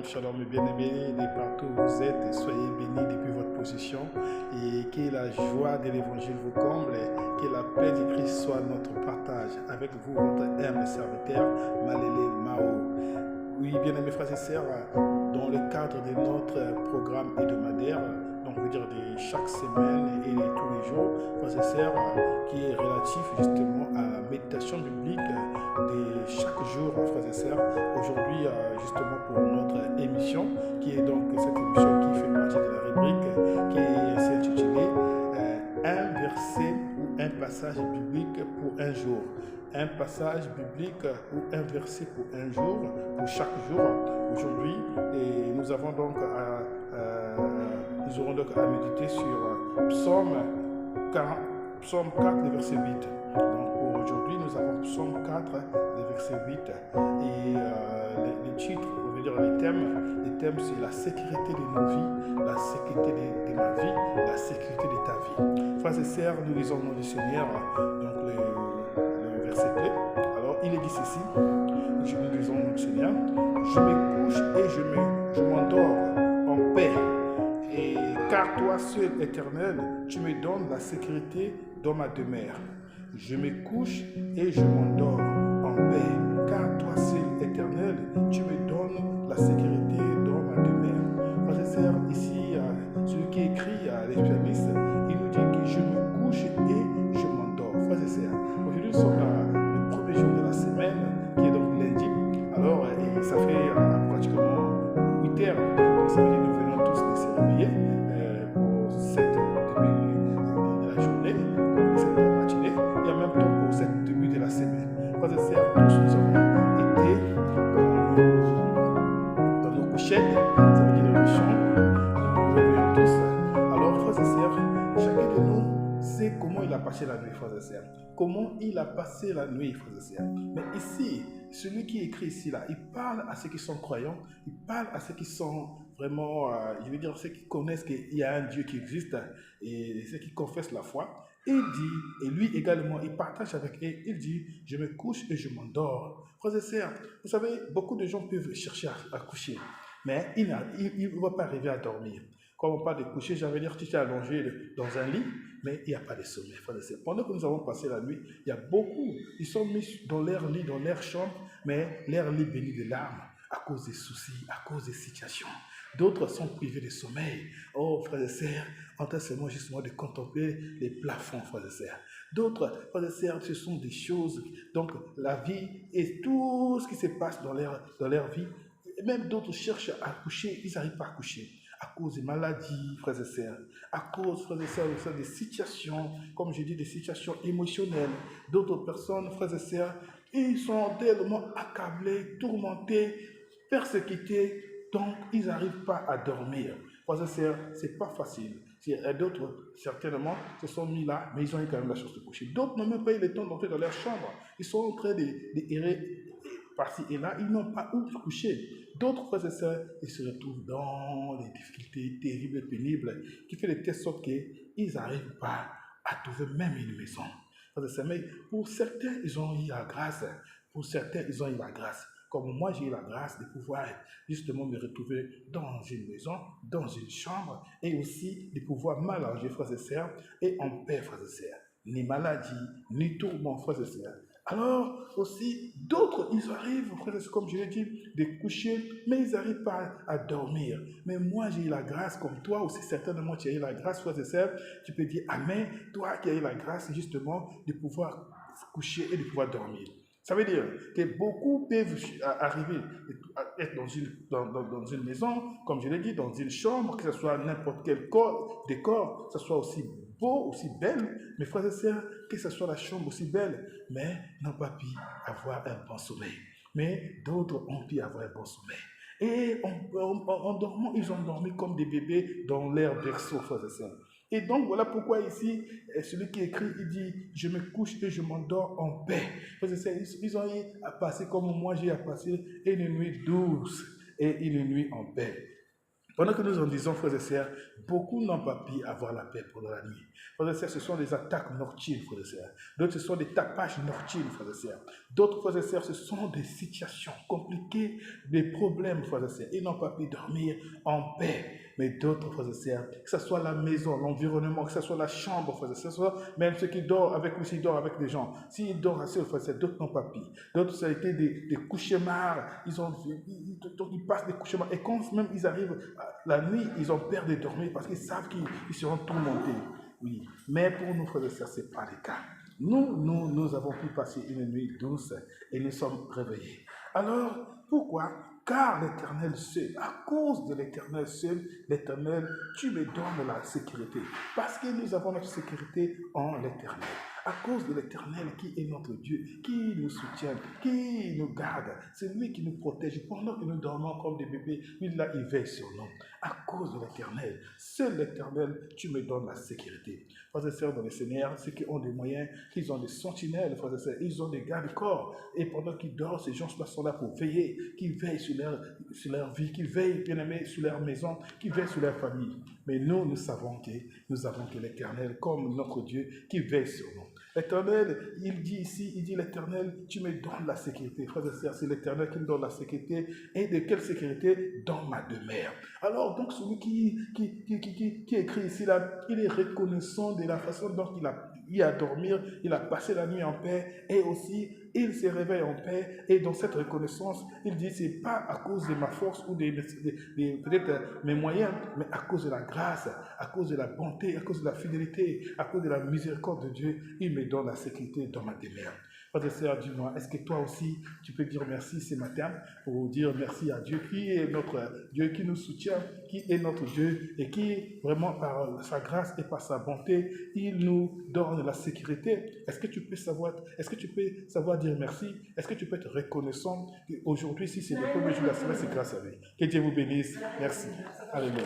Shalom, bien-aimés, de partout où vous êtes, soyez bénis depuis votre position et que la joie de l'évangile vous comble, que la paix de Christ soit notre partage. Avec vous, votre humble serviteur, Malélé Mao. Oui, bien-aimés frères et sœurs, dans le cadre de notre programme hebdomadaire, donc on veut dire de chaque semaine et de tous les jours, frères et sœurs, qui est relatif justement à la méditation biblique de chaque jour, frères et sœurs. Aujourd'hui, justement pour notre émission, qui est donc cette émission qui fait partie de la rubrique, qui est ainsi intitulée un verset ou un passage biblique pour un jour. Un passage biblique ou un verset pour un jour, pour chaque jour. Aujourd'hui, et nous avons donc nous aurons donc à méditer sur Psaume 4, le verset 8. Donc pour aujourd'hui, nous avons Psaume 4, le verset 8. Et les titres, on veut dire les thèmes, c'est la sécurité de nos vies, la sécurité de ma vie, la sécurité de ta vie. Frères et sœurs, nous lisons le nom du Seigneur, donc le verset clé. Alors, il est dit ceci, nous lisons le nom du Seigneur, je me couche et je m'endors en paix. Et car toi seul, Éternel, tu me donnes la sécurité dans ma demeure. Je me couche et je m'endors en paix. Car toi seul, Éternel, tu me donnes la sécurité dans ma demeure. Frères et sœurs, ici, celui qui écrit les psalmistes, il nous dit que je me couche et je m'endors. Frères et sœurs, aujourd'hui nous sommes le premier jour de la semaine, qui est donc lundi. Alors, et ça fait pratiquement 8 heures. Donc ça veut dire que nous venons tous de se réveiller pour cette début de la journée, pour cette matinée, et en même temps pour cette début de la semaine. Frères et sœurs, tous nous avons été dans nos couchettes, ça veut dire dans nos chambres, nous nous réveillons tous. Alors, frères et sœurs, chacun de nous sait comment il a passé la nuit, frères et sœurs. Comment il a passé la nuit, frères et sœurs. Mais ici, celui qui écrit ici, là, il parle à ceux qui sont croyants, il parle à ceux qui sont vraiment, je veux dire, ceux qui connaissent qu'il y a un Dieu qui existe et ceux qui confessent la foi. Il dit, et lui également, il partage avec eux, il dit, je me couche et je m'endors. Frères et sœurs, vous savez, beaucoup de gens peuvent chercher à coucher, mais ils ne vont pas arriver à dormir. Quand on parle de coucher, j'avais dire, tu t'es allongé dans un lit, mais il n'y a pas de sommeil, frères et sœurs. Pendant que nous avons passé la nuit, il y a beaucoup, ils sont mis dans leur lit, dans leur chambre, mais leur lit béni de larmes à cause des soucis, à cause des situations. D'autres sont privés de sommeil. Oh, frères et sœurs, en train seulement justement de contempler les plafonds, frères et sœurs. D'autres, frères et sœurs, ce sont des choses, donc la vie et tout ce qui se passe dans leur vie. Et même d'autres cherchent à coucher, ils n'arrivent pas à coucher. À cause des maladies, frères et sœurs, à cause, frères et sœurs, des situations, comme je dis, des situations émotionnelles. D'autres personnes, frères et sœurs, ils sont tellement accablés, tourmentés, persécutés, donc ils n'arrivent pas à dormir. Frères et sœurs, ce n'est pas facile. D'autres, certainement, se sont mis là, mais ils ont eu quand même la chance de coucher. D'autres n'ont même pas eu le temps d'entrer dans leur chambre. Ils sont en train d'errer par-ci et là, ils n'ont pas où se coucher. D'autres frères et sœurs, ils se retrouvent dans des difficultés terribles et pénibles qui font de telle sorte qu'ils n'arrivent pas à trouver même une maison. Frères et sœurs, mais pour certains, ils ont eu la grâce. Pour certains, ils ont eu la grâce. Comme moi, j'ai eu la grâce de pouvoir justement me retrouver dans une maison, dans une chambre, et aussi de pouvoir m'allonger, frères et sœurs, et en paix, frères et sœurs. Ni maladie, ni tourment, frères et sœurs. Alors aussi, d'autres, ils arrivent, frères et sœurs, comme je l'ai dit, de coucher, mais ils n'arrivent pas à dormir. Mais moi, j'ai eu la grâce, comme toi aussi, certainement, tu as eu la grâce, frères et sœurs. Tu peux dire Amen, toi qui as eu la grâce, justement, de pouvoir coucher et de pouvoir dormir. Ça veut dire que beaucoup peuvent arriver à être dans une maison, comme je l'ai dit, dans une chambre, que ce soit n'importe quel décor, que ce soit aussi beau, aussi belle, mes frères et sœurs, que ce soit la chambre aussi belle, mais n'ont pas pu avoir un bon sommeil. Mais d'autres ont pu avoir un bon sommeil. Et en dormant, ils ont dormi comme des bébés dans leur berceau, frères et sœurs. Et donc, voilà pourquoi ici, celui qui écrit, il dit, je me couche et je m'endors en paix. Frères et sœurs, ils ont eu à passer comme moi j'ai à passer une nuit douce et une nuit en paix. Pendant que nous en disons, frères et sœurs, beaucoup n'ont pas pu avoir la paix pendant la nuit. Frères et sœurs, ce sont des attaques nocturnes, frères et sœurs. D'autres, ce sont des tapages nocturnes, frères et sœurs. D'autres, frères et sœurs, ce sont des situations compliquées, des problèmes, frères et sœurs. Ils n'ont pas pu dormir en paix. Mais d'autres, frères et sœurs, que ce soit la maison, l'environnement, que ce soit la chambre, frères et sœurs, que ce soit même ceux qui dorment avec ou s'ils dorment avec des gens. S'ils dorment assez, frères et sœurs, d'autres n'ont pas pu. D'autres, ça a été des cauchemars. Ils passent des cauchemars. Et quand même ils arrivent la nuit, ils ont peur de dormir parce qu'ils savent qu'ils seront tourmentés. Oui. Mais pour nous, frères et sœurs, ce n'est pas le cas. Nous avons pu passer une nuit douce et nous sommes réveillés. Alors, pourquoi? Car l'Éternel seul, à cause de l'Éternel seul, l'Éternel, tu me donnes la sécurité. Parce que nous avons notre sécurité en l'Éternel. À cause de l'Éternel qui est notre Dieu, qui nous soutient, qui nous garde. C'est lui qui nous protège. Pendant que nous dormons comme des bébés, lui là, il veille sur nous. À cause de l'Éternel, seul l'Éternel, tu me donnes la sécurité. Frères et sœurs dans le Seigneur, ceux qui ont des moyens, ils ont des sentinelles, frères et sœurs, ils ont des gardes-corps. Et pendant qu'ils dorment, ces gens sont là pour veiller, qui veillent sur leur vie, qui veillent, bien aimés, sur leur maison, qui veillent sur leur famille. Mais nous savons que l'Éternel, comme notre Dieu, qui veille sur nous. L'Éternel, il dit ici, il dit l'Éternel, tu me donnes la sécurité. Frères et sœurs, c'est l'Éternel qui me donne la sécurité. Et de quelle sécurité? Dans ma demeure. Alors, donc, celui qui écrit ici, là, il est reconnaissant de la façon dont il a dormi, il a passé la nuit en paix, et aussi, il se réveille en paix. Et dans cette reconnaissance, il dit, c'est pas à cause de ma force ou peut-être mes moyens, mais à cause de la grâce, à cause de la bonté, à cause de la fidélité, à cause de la miséricorde de Dieu, il me donne la sécurité dans ma demeure. Frères et sœurs, dis-moi, est-ce que toi aussi, tu peux dire merci ce matin pour dire merci à Dieu qui est notre Dieu, qui nous soutient, qui est notre Dieu et qui, vraiment, par sa grâce et par sa bonté, il nous donne la sécurité. Est-ce que tu peux savoir dire merci? Est-ce que tu peux être reconnaissant qu'aujourd'hui, si c'est le premier jour de la semaine, c'est grâce à lui. Que Dieu vous bénisse. Merci. Alléluia.